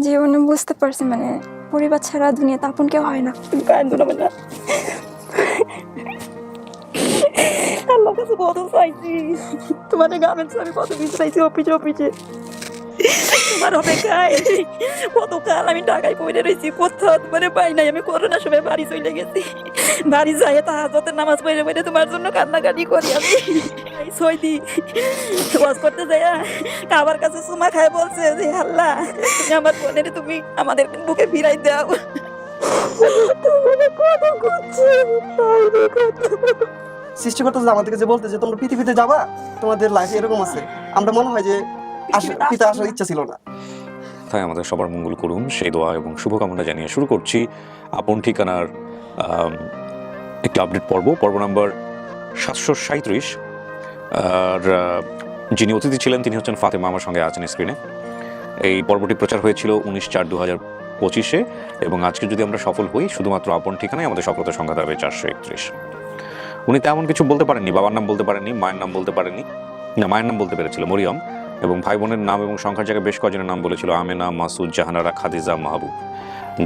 জীবনে বুঝতে পারছি মানে পরিবার ছাড়া দুনিয়াতে আপন কেউ হয় না। গায়ে দুলাবে না। আল্লাহ কাছে কত চাইছি, তোমার গার্মেন্টস আমি কত কিছু চাইছি, অফিসে তোমার অপেক্ষায় কতকাল আমি ঢাকায় পড়ে রয়েছি, কোথাও তোমার পাই নাই। আমি করোনার সময় বাড়ি চলে গেছি, বাড়ি যাই তাহাজ্জুদের নামাজ পড়ে পড়ে তোমার জন্য কান্নাকাটি করি। আমি 6 দিন ওয়াজ করতে যাই, কাবার কাছে সুমা খায় বলছে যে আল্লাহ তুমি আমার বোনের তুমি আমাদের বুকে ফিরাই দাও। কত করছি সৃষ্টিকর্তা যদি আমাদেরকে যে বলতে যে তোমরা পৃথিবীতে যাবা, তোমাদের লাইফ এরকম আছে, আমরা মনে হয় যে পিতা আসার ইচ্ছা ছিল না। তাই আমাদের সবার মঙ্গল করুন সেই দোয়া এবং শুভকামনা জানিয়ে শুরু করছি আপন ঠিকানার একটি আপডেট পর্ব নাম্বার 737। আর যিনি অতিথি ছিলেন তিনি হচ্ছেন ফাতেমা, আমার সঙ্গে আছেন স্ক্রিনে। এই পর্বটি প্রচার হয়েছিল 19/4/2025 এবং আজকে যদি আমরা সফল হই শুধুমাত্র আপন ঠিকানায় আমাদের সফলতার সংখ্যা হবে 431। উনি তেমন কিছু বলতে পারেননি, বাবার নাম বলতে পারেননি, মায়ের নাম বলতে পারেননি, না মায়ের নাম বলতে পেরেছিল মরিয়ম, এবং ভাই বোনের নাম এবং সংখ্যার জায়গায় বেশ কয়েকজনের নাম বলেছিল, আমেনা, মাসুদ, জাহানারা, খাদিজা, মাহবুব।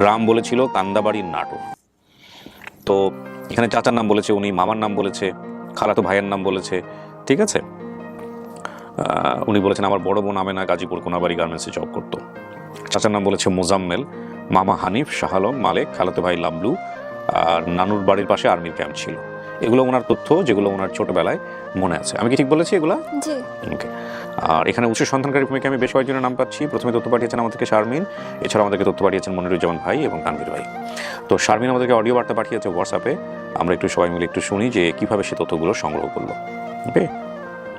গ্রাম বলেছিল কান্দাবাড়ি, নাটোর। তো এখানে চাচার নাম বলেছে উনি, মামার নাম বলেছে, খালাতো ভাইয়ের নাম বলেছে, ঠিক আছে। উনি বলেছেন আমার বড় বোন আমেনা গাজীপুর কোনাবাড়ি গার্মেন্টসে জব করতো। চাচার নাম বলেছে মোজাম্মেল, মামা হানিফ, শাহ আলম, মালেক, খালাতো ভাই লাবলু, আর নানুর বাড়ির পাশে আর্মির ক্যাম্প ছিল। এগুলো ওনার তথ্য যেগুলো ওনার ছোটবেলায় মনে আছে। আমি কি ঠিক বলেছি এগুলো? জি। ওকে। আর এখানে উচ্চ সন্তানকারী ভূমিকা আমি বেশ কয়েকজনের নাম পাচ্ছি। প্রথমে তথ্য পাঠিয়েছেন আমাদেরকে শারমিন, এছাড়া আমাদেরকে তথ্য পাঠিয়েছেন মনিরুজ্জামান ভাই এবং তানভীর ভাই। তো শারমিন আমাদেরকে অডিও বার্তা পাঠিয়েছে হোয়াটসঅ্যাপে, আমরা একটু সবাই মিলে একটু শুনি যে কিভাবে সে তথ্যগুলো সংগ্রহ করলো। ওকে,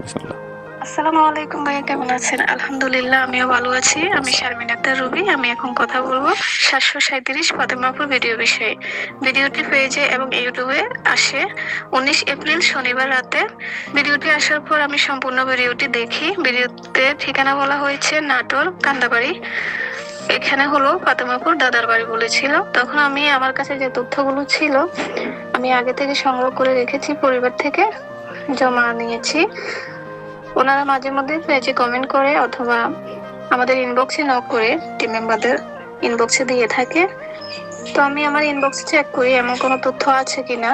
বিসমিল্লাহ। আসসালামু আলাইকুম ভাইয়া, কেমন আছেন? আলহামদুলিল্লাহ, আমিও ভালো আছি। আমি শারমিন আক্তার রুবি। আমি এখন কথা বলবো 737 ফাতেমাপুর ভিডিও বিষয়ে। ভিডিওটি পেজে এবং ইউটিউবে আসে 19 এপ্রিল শনিবার রাতে। ভিডিওটি আসার পর আমি সম্পূর্ণ ভিডিওটি দেখি। ভিডিওতে ঠিকানা বলা হয়েছে নাটোর কান্দাবাড়ি। এখানে হলো ফাতেমাপুর দাদার বাড়ি বলেছিল। তখন আমি আমার কাছে যে তথ্যগুলো ছিল আমি আগে থেকে সংগ্রহ করে রেখেছি, পরিবার থেকে জমা নিয়েছি। ওনারা মাঝে মধ্যে পেজে কমেন্ট করে অথবা আমাদের ইনবক্সে নক করে টিম মেম্বারদের ইনবক্সে দিয়ে থাকে। তো আমি আমার ইনবক্সে চেক করি এমন কোনো তথ্য আছে কিনা।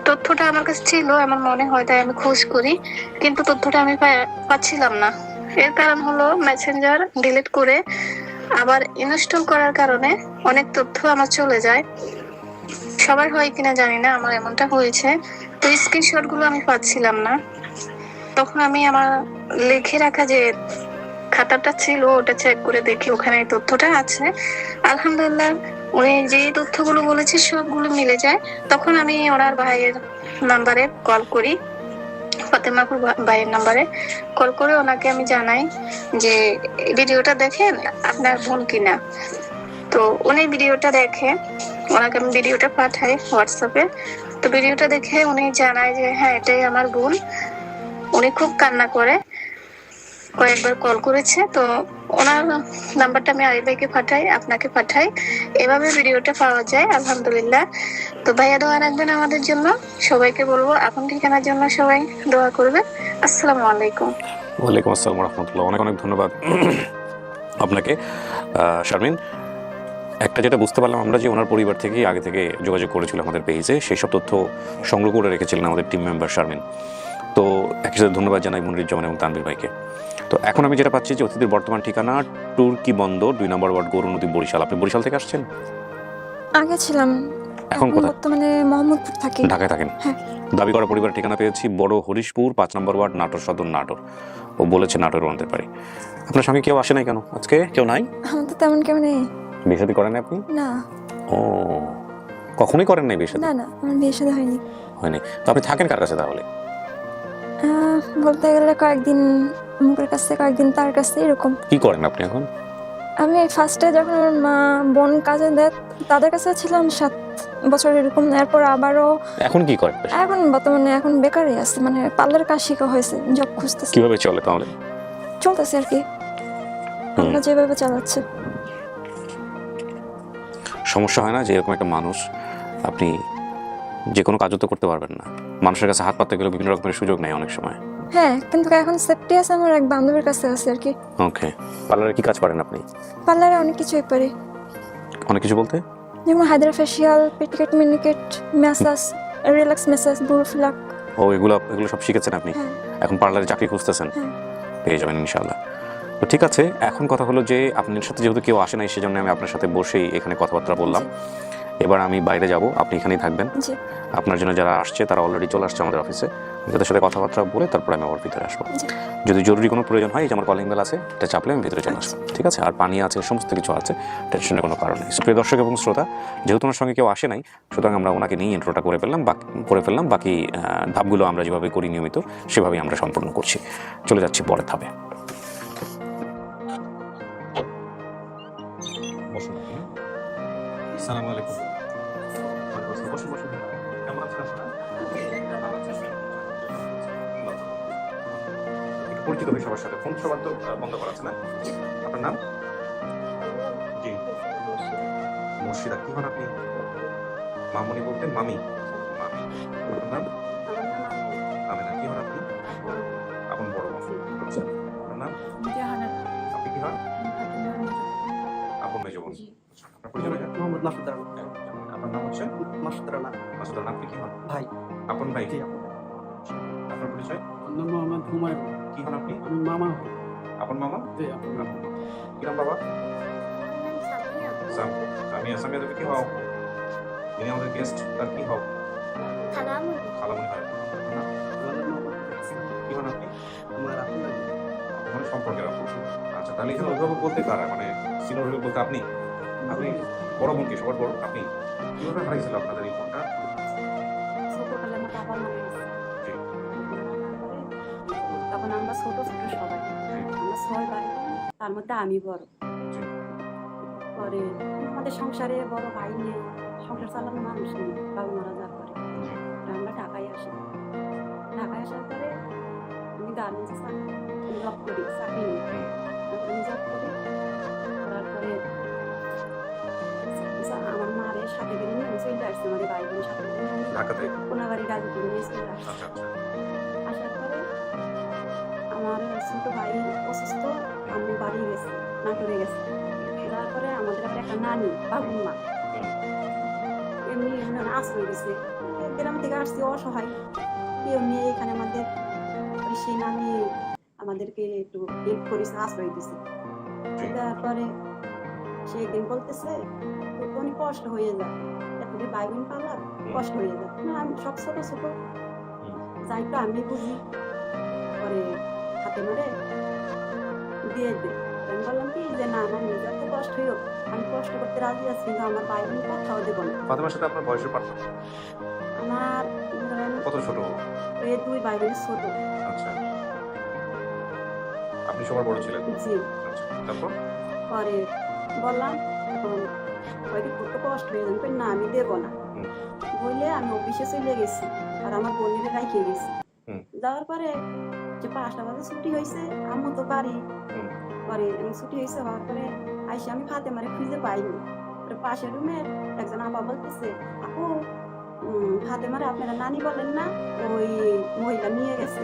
তথ্যটা আমার কাছে ছিল এমন মনে হয়, তাই আমি খোঁজ করি, কিন্তু তথ্যটা আমি পাচ্ছিলাম না। এর কারণ হলো মেসেঞ্জার ডিলিট করে আবার ইনস্টল করার কারণে অনেক তথ্য আমার চলে যায়। সবার হয় কিনা জানি না, আমার এমনটা হয়েছে। তো স্ক্রিনশট গুলো আমি পাচ্ছিলাম না। তখন আমি আমার লিখে রাখা যে খাতাটা ছিল ওটা চেক করে দেখি ওখানে এই তথ্যটা আছে। আলহামদুলিল্লাহ উনি যে তথ্যগুলো বলেছে সবগুলো মিলে যায়। তখন আমি ওনার ভাইয়ের নাম্বারে কল করি, ফাতেমাপুর ভাইয়ের নাম্বারে কল করে ওনাকে আমি জানাই যে ভিডিওটা দেখেন আপনার বোন কিনা। তো উনি ভিডিওটা দেখে, ওনাকে আমি ভিডিওটা পাঠাই হোয়াটসঅ্যাপে। তো ভিডিওটা দেখে উনি জানায় যে হ্যাঁ এটাই আমার বোন। উনি খুব কান্না করে কয়েকবার কল করেছে। তো ওনার নাম্বারটা আমি আরিফ ভাইকে পাঠাই, আপনাকে পাঠাই, এভাবে ভিডিওটা পাওয়া যায় আলহামদুলিল্লাহ। তো ভাইয়া দোয়া রাখবেন আমাদের জন্য, সবাইকে বলবো আপন ঠিকানার জন্য সবাই দোয়া করবেন। আসসালামু আলাইকুম। ওয়ালাইকুম আসসালাম রহমতুল্লাহ। অনেক অনেক ধন্যবাদ আপনাকে শারমিন। একটা যেটা বুঝতে পারলাম আমরা যে ওনার পরিবার থেকেই আগে থেকে যোগাযোগ করেছিল আমাদের পেজে, সেই সব তথ্য সংগ্রহ করে রেখেছিলেন আমাদের টিম মেম্বার শারমিন। তো একই সাথে ধন্যবাদ জানাই মনিরুজ্জামান এবং তানভীর ভাইকে। তো এখন আমি যেটা পাচ্ছি যে অতিথির বর্তমান ঠিকানা তুর্কি বন্দর 2 নম্বর ওয়ার্ড, গৌরনদী, বরিশাল। আপনি বরিশাল থেকে আসছেন? আগে ছিলাম, এখন কোথায়? বর্তমানে মোহাম্মদপুর থাকি। ঢাকায় থাকেন? হ্যাঁ। দাবি করা পরিবার ঠিকানা পেয়েছি বড় হরিশপুর 5 নম্বর ওয়ার্ড, নাটোর সদর, নাটোর। ও বলেছে নাটোর আনতে পারি। আপনার সঙ্গে কেউ আসে নাই কেন আজকে? কেউ নাই? আমার তো তেমন কেউ নেই। বিয়ে শাদী করেন আপনি? না। ও, কখনোই করেন নাই বিয়ে শাদী? না না, আমার বিয়ে শাদী হয়নি। হয়নি। তো আপনি থাকেন কার কাছে তাহলে? বলতে গেলে কয়েকদিন মুখের কাছে, কয়েকদিন তার কাছে, এরকম। কি করেন আপনি এখন? আমি ফার্স্টে যখন আমার মা বোন কাজে দেয় তাদের কাছে ছিলাম 7 বছর এরকম। এরপর আবারও। এখন কি করেন? এখন বর্তমানে এখন বেকারই আছে, মানে পার্লার কাজ শেখা হয়েছে, জব খুঁজতেছে। কিভাবে চলে তাহলে? চলতেছে আর কি, আমরা যেভাবে চালাচ্ছে। সমস্যা হয় না যে এরকম একটা মানুষ, আপনি যে কোনো কাজও তো করতে পারবেন না, মানুষের কাছে হাত পাততে গেলে বিভিন্ন রকমের সুযোগ নেই অনেক সময়। হ্যাঁ, কিন্তু এখন সেফটি আছে আমার এক বান্ধবীর কাছে আছে আর কি। ওকে, পার্লারে কি কাজ পারেন আপনি? পার্লারে অনেক কিছুই পারি, অনেক কিছু বলতে? যেমন hydra facial, pedicure, manicure, massage, relax massage, বুড়ো ফ্লাক। ও, এগুলো সব শিখেছেন আপনি? হ্যাঁ। এখন পার্লারে চাকরি খুঁজতেছেন? হ্যাঁ। পেয়ে যাবেন ইনশাআল্লাহ। তো ঠিক আছে, এখন কথা হলো যে আপনার সাথে যেহেতু কেউ আসে নাই, সেজন্য আমি আপনার সাথে বসেই এখানে কথাবার্তা বললাম। এবার আমি বাইরে যাব, আপনি এখানেই থাকবেন। জি। আপনার জন্য যারা আসছে তারা অলরেডি চলে আসছে আমাদের অফিসে, তাদের সাথে কথাবার্তা বলে তারপরে আমি আবার ভিতরে আসবো। জি। যদি জরুরি কোনো প্রয়োজন হয়, এই যে আমার কলিং বেল আছে, এটা চাপলে আমি ভিতরে চলে আসবো, ঠিক আছে? আর পানি আছে, সমস্ত কিছু আছে, টেনশনের কোনো কারণ নেই। প্রিয় দর্শক এবং শ্রোতা, যেহেতু ওনার সঙ্গে কেউ আসে নাই, সুতরাং আমরা ওনাকে নিয়ে ইন্ট্রোটা করে ফেললাম। বাকি ধাপগুলো আমরা যেভাবে করি নিয়মিত, সেভাবেই আমরা সম্পূর্ণ করছি। চলে যাচ্ছি পরের ধাপে। আসসালামু আলাইকুম। কেমন আছেন আপনারা? একটু পরিচিত হই সবার সাথে। ফোন সবার তো বন্ধ করা আছে না? আপনার নাম? জি, মুর্শিদা। কি হন আপনি? মামুনি বলতেন? মামি? মামি। আপনার নাম? আমেনা। কি হন আপনি? আপন বড় বোন। আচ্ছা। আপনার নাম? আপনি কি হন? আপন মেজো বোন। আচ্ছা। আপনার পরিচয় জানেন? মোহাম্মদ মাসুদ রানা। আপনার নাম হচ্ছে? মাসুদ রানা। মাসুদ রানা। আপনি কি হন? ভাই। আপন ভাই? জি। আপনার পরিচয়? আমার নাম মোহাম্মদ হুমায়ুন। কি হন আপনি? আমি মামা হই। আপন মামা? জি, আপন মামা। কি নাম বাবা? সামিয়া। তুমি কি হও? যিনি আমাদের গেস্ট, তার কি হও? খালামণি হয়। কি হন আপনি? আমার আপন ভাই। মানে সম্পর্কের আপু। আচ্ছা, তাহলে এখানে অভিভাবক বলতে কারা? মানে সিনিয়র অভিভাবক বলতে আপনি? আপনি বড় বোন কি? সবার বড় আপনি? কিভাবে হারাইছিল আপনাদের এই ফোনটা? ছোটবেলায় আমার বাবা মারা গেছে। জি। তখন আমরা ছোট সবাই, আমরা 6 ভাই, তার মধ্যে আমি বড়। জি। পরে আমাদের সংসারে বড় ভাই নেই, সংসার চালানোর মানুষ নেই, বাবা মারা যাওয়ার পরে আমরা ঢাকায় আসি। ঢাকায় আসার পরে আমি গার্মেন্টসে জব করি, চাকরি নিই। আমি জব করি, করার পরে আমার মারে সাথে করে নিয়ে চলে আসছে, আমাদের ভাই বোনের সাথে ঢাকাতে? কোনাবাড়ি গাজীপুর নিয়ে চলে আসছে। আচ্ছা আচ্ছা। আসার পরে আমার ছোট ভাই অসুস্থ, আমি বাড়ি গেছি, নাটোরে গেছি। যাওয়ার পরে আমাদের আবার একটা নানি, বাবুর মা, এমনি আশ্রয় দিছে। গ্রাম থেকে আসছি অসহায়, কেউ নিয়ে এখানে আমাদের সেই নানি আমাদেরকে একটু হেল্প করেছে, আশ্রয় দিছে। তারপরে সে একদিন বলতেছে অনেক কষ্ট হয়ে যায়, এতদিন ভাই বোন পালা কষ্ট হয়ে যায় না, আমি সব ছোট ছোট যাই তো আমি বুঝি, পরে হাতে মারে দিয়ে দে। আমি বললাম কি যে না, আমার নিজের তো কষ্ট হইও, আমি কষ্ট করতে রাজি আছি, কিন্তু আমার ভাই বোন কোথাও দেবো না। ফাতেমার সাথে আপনার বয়সের পার্থক্য? আমার ধরেন কত ছোট? এই 2 ভাই বোন ছোট। আচ্ছা। আপনি সবার বড় ছিলেন? জি। আচ্ছা, তারপর? পরে বললাম এখন হয়তো খুব কষ্ট হয়ে যাবে, না আমি দেবো না বললে আমি অফিসে চলে গেছি, আর আমার বোনের রাখিয়ে গেছি। যাওয়ার পরে যে 5টা বাজে ছুটি হয়েছে, আম্মু তো বাড়ি, পরে ছুটি হয়েছে হওয়ার পরে আইসে আমি ফাতেমারে খুঁজে পাইনি। পাশের রুমের একজন আপা বলতেছে, আপু ফাতেমারে আপনারা নানি বলেন না, ওই মহিলা নিয়ে গেছে,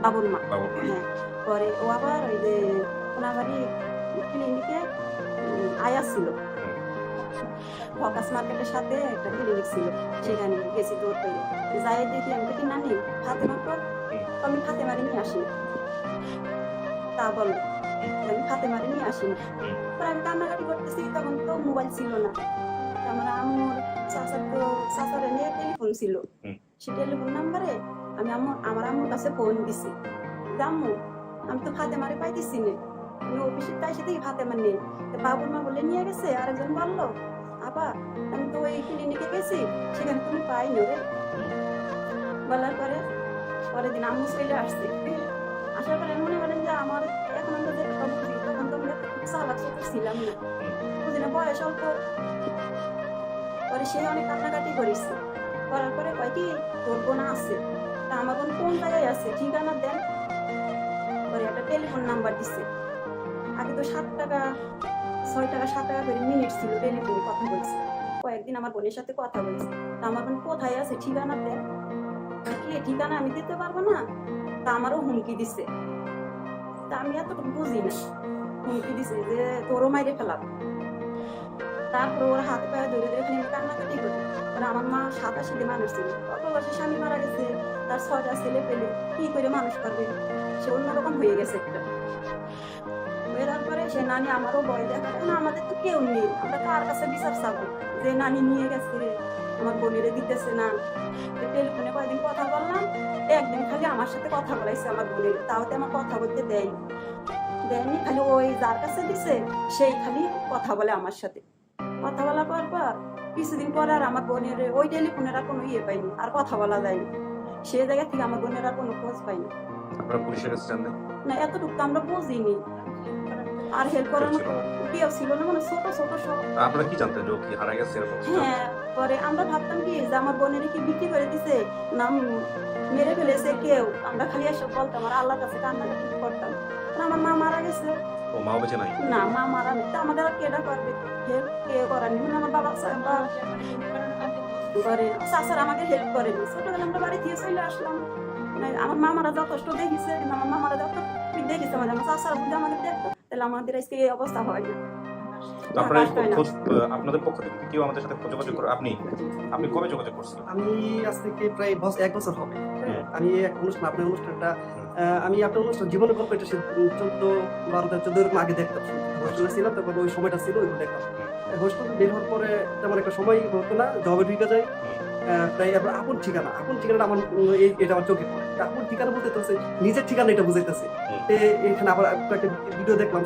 বাবুর মা। হ্যাঁ, পরে ও আবার ওই যে কোনাবাড়ি ক্লিনিকে আয়া ছিল, ফকাস মার্কেটের সাথে একটা ক্লিনিক ছিল, সেখানে গেছি দৌড় পেয়ে যাই দেখি আমি দেখি নানি ফাতেমার পর, আমি ফাতেমারে নিয়ে আসি, তা বল আমি ফাতেমারে নিয়ে আসি না। পরে আমি কান্নাকাটি করতেছি, তখন তো মোবাইল ছিল না, আমার আম্মুর চাচারে নিয়ে টেলিফোন ছিল, সে টেলিফোন নাম্বারে আমি আমার আম্মুর কাছে ফোন দিছি, আম্মু আমি তো ফাতেমারে পাইতেছি না, আমি অফিসে তাই সাথে ফাতেমা নেই, বাবুর মা বলে নিয়ে গেছে। আরেকজন বললো, আপা আমি তো ওই ক্লিনিকে গেছি, সেখানে তুমি পাইনি রে। বলার পরে পরের দিন আম্মু চলে আসছে, আসার পরে মনে করেন যে আমার এখন আমরা যে কথা বুঝি, তখন তো আমরা চালাক ছিলাম না, বুঝি না, বয়স অল্প। পরে সে অনেক কান্নাকাটি করেছে, করার পরে কয় কি তোর বোন আছে, তা আমার বোন কোন জায়গায় আছে ঠিকানা দেন। পরে একটা টেলিফোন নাম্বার দিছে, আগে তো 7 টাকা 6 টাকা 7 টাকা করে মিনিট ছিল টেলিফোনে কথা বলছে। কয়েকদিন আমার বোনের সাথে কথা বলছে, তা আমার বোন কোথায় আছে ঠিকানা দেন। কি ঠিকানা আমি দিতে পারবো না, তা আমারও হুমকি দিছে। তা আমি এতটুকু বুঝি না, হুমকি দিছে যে তোরও মাইরে ফেলাব। তারপরে ওর হাত পায়ে ধরে ধরে খালি কান্নাকাটি করে। আমার মা 87 মানুষ ছিল, অত বয়সে স্বামী মারা গেছে, তার 6টা ছেলে পেলে কি করে মানুষ করবে, সে অন্যরকম হয়ে গেছে একটা। তারপরে সে নানি আমারও ভয় দেখায় না, আমাদের তো কেউ নেই, আমরা কার কাছে বিচার চাবো যে নানি নিয়ে গেছে আমার বোনেরে দিতেছে না। টেলিফোনে কয়েকদিন কথা বললাম, একদিন খালি আমার সাথে কথা বলাইছে আমার বোনের, তাওতে আমার কথা বলতে দেয়নি, খালি ওই যার কাছে দিছে সেই খালি কথা বলে আমার সাথে। কথা বলা পর কিছুদিন পর আর আমার বোনের ওই টেলিফোনের আর কোনো পাইনি, আর কথা বলা যায়নি। সে জায়গা থেকে আমার বোনের আর কোনো খোঁজ পাইনি। আপনারা পুলিশের কাছে জানলেন না, এতটুকু তো আমরা বুঝিনি, আর হেল্প করার মতো কেউ ছিল না, মানে ছোট ছোট সব। আপনারা কি জানতেন যে ও কি হারা গেছে এরকম? হ্যাঁ, পরে আমরা ভাবতাম কি যে আমার বোনের কি বিক্রি করে দিছে না মেরে ফেলেছে কেউ, আমরা খালি এসব বলতাম আর আল্লাহর কাছে কান্নাকাটি করতাম। আমার মা মারা গেছে। ও মা বেঁচে নাই? না, মা মারা নেই, তো আমাদের আর কেডা করবে, হেল্প কে করেনি, মানে আমার বাবা করে চাচার আমাকে হেল্প করেনি। ছোটবেলা আমরা বাড়ি দিয়ে চলে আসলাম, আমার মামারা যথেষ্ট দেখিছে, কিন্তু আমার মামারা যত দেখিছে মানে আমার চাচারা যদি আমাদের দেখতো তাহলে আমাদের আজকে এই অবস্থা হয় না। আপনাদের পক্ষ থেকে কেউ আমাদের সাথে যোগাযোগ করে? আপনি কবে যোগাযোগ করছেন? আমি আজ থেকে প্রায় 1 বছর হবে। আমি এক অনুষ্ঠান, আপনার অনুষ্ঠানটা আমি আপনার অনুষ্ঠান জীবনে গল্প এটা 14 এরকম আগে দেখতাম, হোস্টেলে ছিলাম, তারপর ওই সময়টা ছিল ওইগুলো দেখতাম। হোস্টেল বের হওয়ার পরে তেমন একটা সময় হতো না, জবে ঢুকে যায়। তাই এবার আপন ঠিকানাটা আমার এটা আমার চোখে পড়ে। আপন ঠিকানা বলতে তো নিজের ঠিকানা এটা বুঝাইতেছে। এখানে আবার একটা ভিডিও দেখলাম,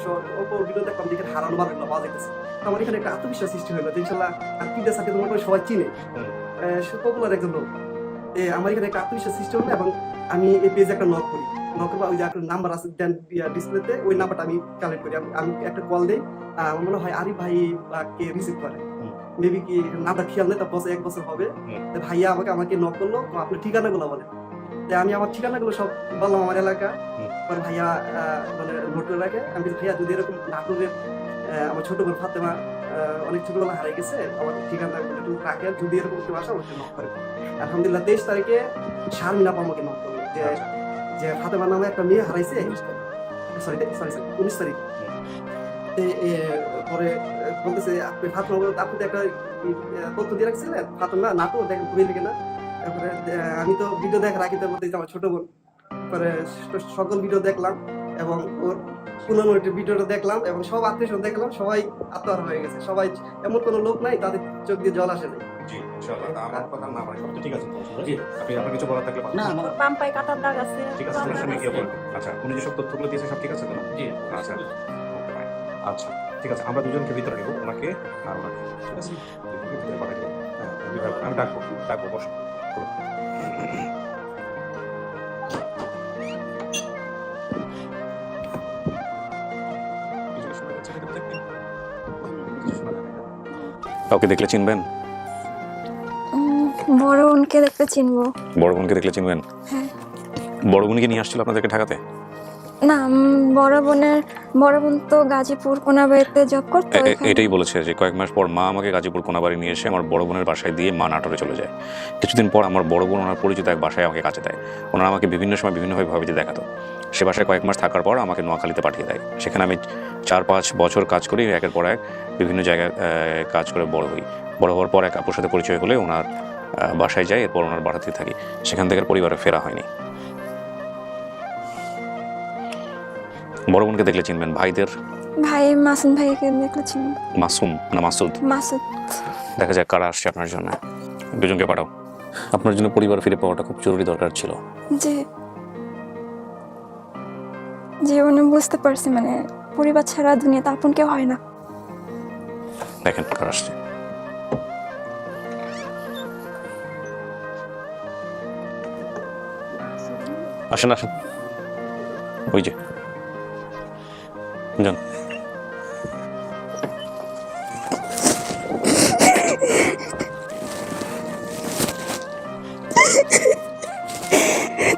ভিডিও দেখলাম যেখানে হারানো মানুষগুলো পাওয়া যাইতেছে। আমার এখানে একটা আত্মবিশ্বাস সৃষ্টি হলো যে ইনশাল্লাহ আকিদের সাথে তোমার সবাই চিনে, সে পপুলার একজন লোক। আমার এখানে একটা আত্মবিশ্বাস সৃষ্টি হলো এবং আমি এই পেজে একটা নক করি, ওই যে একটা নাম্বার আছে ডিসপ্লেতে, ওই নাম্বারটা আমি কালেক্ট করি। আমি একটা কল দিই, আমার মনে হয় আরিফ ভাই কে রিসিভ করে, মেবি কি নামটা খেয়াল নেই, তার 1 বছর হবে। ভাইয়া আমাকে নক করলো, আপনার ঠিকানাগুলো বলে। আমি আমার ঠিকানাগুলো সব বললাম, আমার এলাকা। পরে ভাইয়া মানে নোট করে রাখে। আমি ভাইয়া যদি এরকম নাটোরের আমার ছোট বোন ফাতেমা অনেক ছোটবেলা হারিয়ে গেছে, আমার ঠিকানাগুলো একটু রাখে, যদি এরকম কেউ আসে আমাকে নক করে। আলহামদুলিল্লাহ 23 তারিখে শারমিন আপা আমাকে নক করলো যে ফাতেমা নামে একটা মেয়ে হারাইছে। সরি 19 তারিখ। পরে বলতেছে আপনি ফাতেমা, আপনি তো একটা তথ্য দিয়ে রাখছিলেন ফাতেমা নাটোর, দেখেন ভুলে কিনা। তারপরে আমি তো ভিডিও দেখার আগে তার মধ্যে আমার ছোট বোন, পরে সকল ভিডিও দেখলাম এবং ওর পুরনো ভিডিওটা দেখলাম এবং সব আত্মীয় দেখলাম, সবাই আত্মহারা হয়ে গেছে। সবাই, এমন কোনো লোক নাই তাদের চোখ দিয়ে জল আসে নাই। জি, ইনশাআল্লাহ। আমার কথা না মানে সব তো ঠিক আছে। জি, আপনি আপনার কিছু বলার থাকলে না, আমার বাম পায়ে কাটার দাগ আছে। ঠিক আছে, সমস্যা নেই, গিয়ে বলবেন। আচ্ছা, উনি যে সব তথ্যগুলো দিয়েছে সব ঠিক আছে তো? জি, আচ্ছা আচ্ছা, ঠিক আছে। আমরা দুজনকে ভিতরে নিব, ওনাকে আর ওনাকে, ঠিক আছে? ভিতরে পাঠাই দেবো। হ্যাঁ, আমি ডাকবো বসো। কাউকে দেখলে চিনবেন? বড় বোনকে দেখতে চিনবো। বড় বোনকে দেখলে চিনবেন? হ্যাঁ। বড় বোনকে নিয়ে আসছিল আপনাদেরকে ঢাকাতে? না, বড় বোন তো গাজীপুর কোনাবাড়িতে জব করতো। এটাই বলেছে যে কয়েক মাস পর মা আমাকে গাজীপুর কোনাবাড়ি নিয়ে এসে আমার বড় বোনের বাসায় দিয়ে মা নাটোরে চলে যায়। কিছুদিন পর আমার বড় বোন ওনার পরিচিত এক বাসায় আমাকে কাছে দেয়। ওনারা আমাকে বিভিন্ন সময় বিভিন্নভাবে ভাবিতে দেখাতো। সে বাসায় কয়েক মাস থাকার পর আমাকে নোয়াখালীতে পাঠিয়ে দেয়। সেখানে আমি 4-5 বছর কাজ করি, একের পর এক বিভিন্ন জায়গায় কাজ করে বড় হই। বড় হওয়ার পর এক আপুর সাথে পরিচয় হলে ওনার বাসায় যাই, এরপর ওনার বাড়াতে থাকি। সেখান থেকে পরিবারে ফেরা হয়নি। বড় বোনকে দেখলে চিনবেন? ভাই মাসুম ভাইকে দেখলে চিনবো। মাসুম না মাসুদ? মাসুদ। দেখা যাক কারা আসছে আপনার জন্য। দুজনকে পাঠাও। আপনার জন্য পরিবার ফিরে পাওয়াটা খুব জরুরি দরকার ছিল। জীবনে বুঝতে পারছি, মানে পরিবার ছাড়া দুনিয়াতে আপন কেউ হয় না। দেখেন কারা আসছে। আসেন আসেন, ওই যে যান।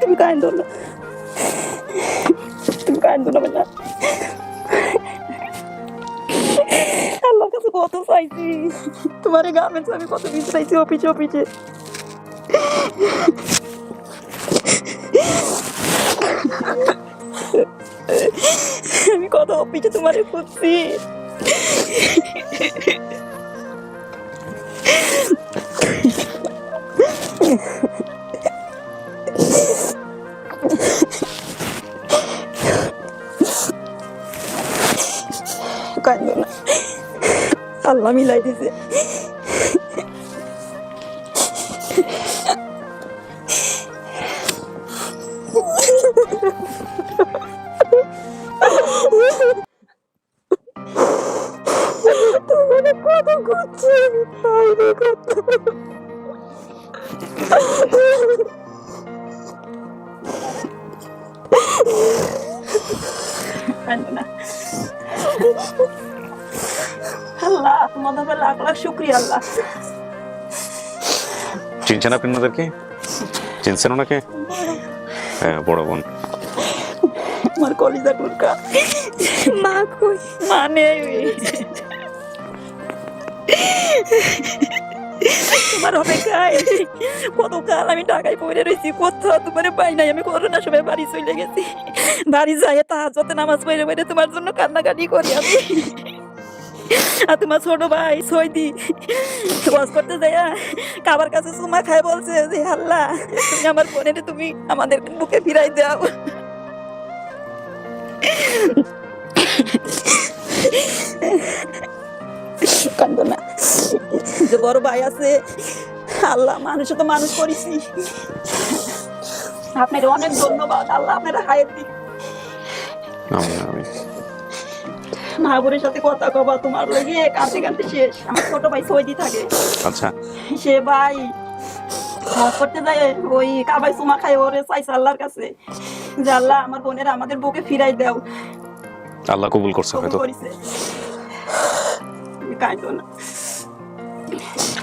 তুমি কান্দো না, না। আল্লাহর কাছে কত চাইছি, তোমার গার্মেন্টস আমি কত বিচাইছি অফিসে। আমি কত অফিসে তোমারে খুঁজছি। কান্দো না, আল্লাহ মিলাই দিছে। তোমারে কত খুঁজছি, পাইনি কত। কান্দো না। আল্লাহ তোমাদের উপর লাখ লাখ শুকরিয়া আল্লাহ। চিনছেন আপনি ওনাদেরকে? চিনছেন ওনাকে? হ্যাঁ, বড় বোন। আমার কলিজা টুরকা। মা কই? মা নেই। তোমার অপেক্ষায় কত কাল আমি ঢাকায় পড়ে রয়েছি, কোথাও তোমার পাই নাই। আমি করোনার সময় বাড়ি চলে গেছি, বাড়ি যাই তাহাজ্জুদে নামাজ পড়ে পড়ে তোমার জন্য কান্নাকাটি করি আমি। আর তোমার ছোট ভাই সৈদি ওয়াজ করতে যায় কাবার কাছে চুমা খায়, বলছে যে আল্লাহ তুমি আমার বোনের তুমি আমাদের বুকে ফিরাই দাও। কান্দো না, যে বড় ভাই আছে আল্লাহ, মানুষ তো মানুষ করেছি। আপনার অনেক ধন্যবাদ, আল্লাহ আপনার হায়াত দিক। আমিন আমিন। মাহবুরের সাথে কথা কবা তোমার লাগে কাঁদতে কাঁদতে শেষ। আমার ছোট ভাই সৌদি থাকে, আচ্ছা, সে ভাই হজ করতে যায়, ওই কাবাই চুমা খায়, ওরে চাইছে আল্লাহর কাছে যে আল্লাহ আমার বোনের আমাদের বুকে ফিরাই দাও। আল্লাহ কবুল করছে কবুল হয়তো। করেছে। কাঁদো না।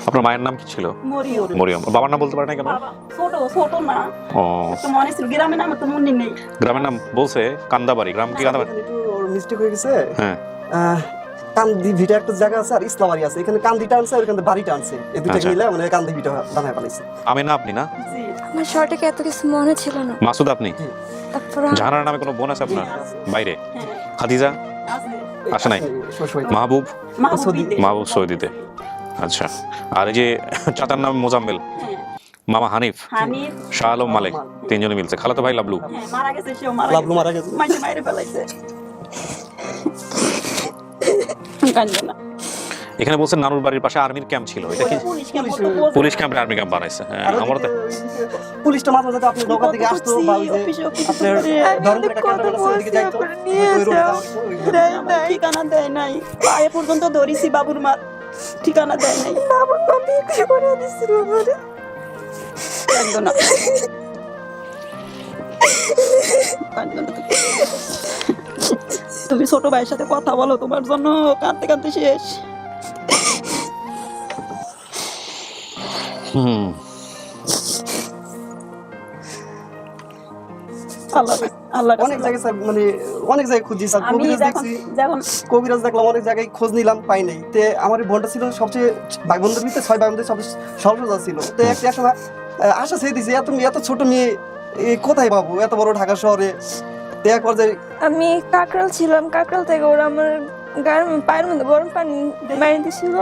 আপনার মায়ের নাম কি ছিল? মরিয়ম। মরিয়ম। বাবার নাম বলতে পারেন না কেন? বাবা ছোট ছোট না, ও, তো মনে ছিল গ্রামের নাম তো মনে নেই। গ্রামের নাম বলছে কান্দাবাড়ি। গ্রাম কি কান্দাবাড়ি? একটু ওর মিস্টেক হয়ে গেছে। হ্যাঁ, কান্দি ভিটা একটা জায়গা আছে আর ইসলামারি আছে, এখানে কান্দিটা আনছে আর এখানে বাড়িটা আনছে, এই দুটো আচ্ছা। মিলে মানে কান্দি ভিটা বানায় বানাইছে। আমি না আপনি না? জি আমার শর্টে এত কিছু মনে ছিল না। মাসুদ আপনি? তারপর জাহানার নামে কোনো বোন আছে আপনার বাইরে? হ্যাঁ খাদিজা আছে। আসে নাই? শ্বশুর মাহবুব? মাহবুবিতে। মাহবুব সৌদিতে। আচ্ছা, আর এই যে চাচার নাম মোজাম্মেল, হ্যাঁ, মামা হানিফ, হানিফ। শাহ আলম মালিক, তিনজনে মিলছে। খালাতো ভাই লাবলু। হ্যাঁ, মারা গেছে, সেও মারা লাবলু মারা গেছে। মাইরে মাইরে ফেলাইছে। কান্দো না। এখানে বলছেন নানুর বাড়ির পাশে আর্মির ক্যাম্প ছিল, এটা কি? পুলিশ ক্যাম্প তো বলছে। পুলিশ ক্যাম্পে আর্মি ক্যাম্প বানাইছে। হ্যাঁ, আর আমার তো পুলিশটা মাঝে মাঝে আপনার নৌকা থেকে আসতো বা ওই যে আপনার ধর্মের একটা ক্যান্টনমেন্ট আছে ওইদিকে যাইতো, ওই রোডে আমার ঠিকানা দেয় নাই, পায়ে পর্যন্ত ধরিছি বাবুর মার, ঠিকানা দেয় নাই। বাবুর মা বিক্রি করে দিছিল আমারে। কান্দো না। কান্দো না। তুমি ছোট ভাইয়ের সাথে কথা বলো, তোমার জন্য কাঁদতে কাঁদতে শেষ। হুম, আল্লাহ আল্লাহ অনেক জায়গায় স্যার মানে অনেক জায়গায় খুঁজি স্যার, আমি কবিরাজ যখন দেখছি, যখন কবিরাজ দেখলাম, অনেক জায়গায় খোঁজ নিলাম, পাই নাই। তে আমার এই বোনটা ছিল সবচেয়ে ভাই বোনদের ভিতরে 6 ভাই বোনদের সবচেয়ে সর্বসা ছিল। তো একটা সময় আশা ছেড়ে দিয়েছি, এত ছোট মেয়ে কোথায় পাবো এত বড় ঢাকা শহরে। তো এক পর্যায়ে আমি কাকরাল ছিলাম, কাকরাল থেকে ওরা আমার গায়ের পায়ের মধ্যে গরম পানি মারি দিছিল।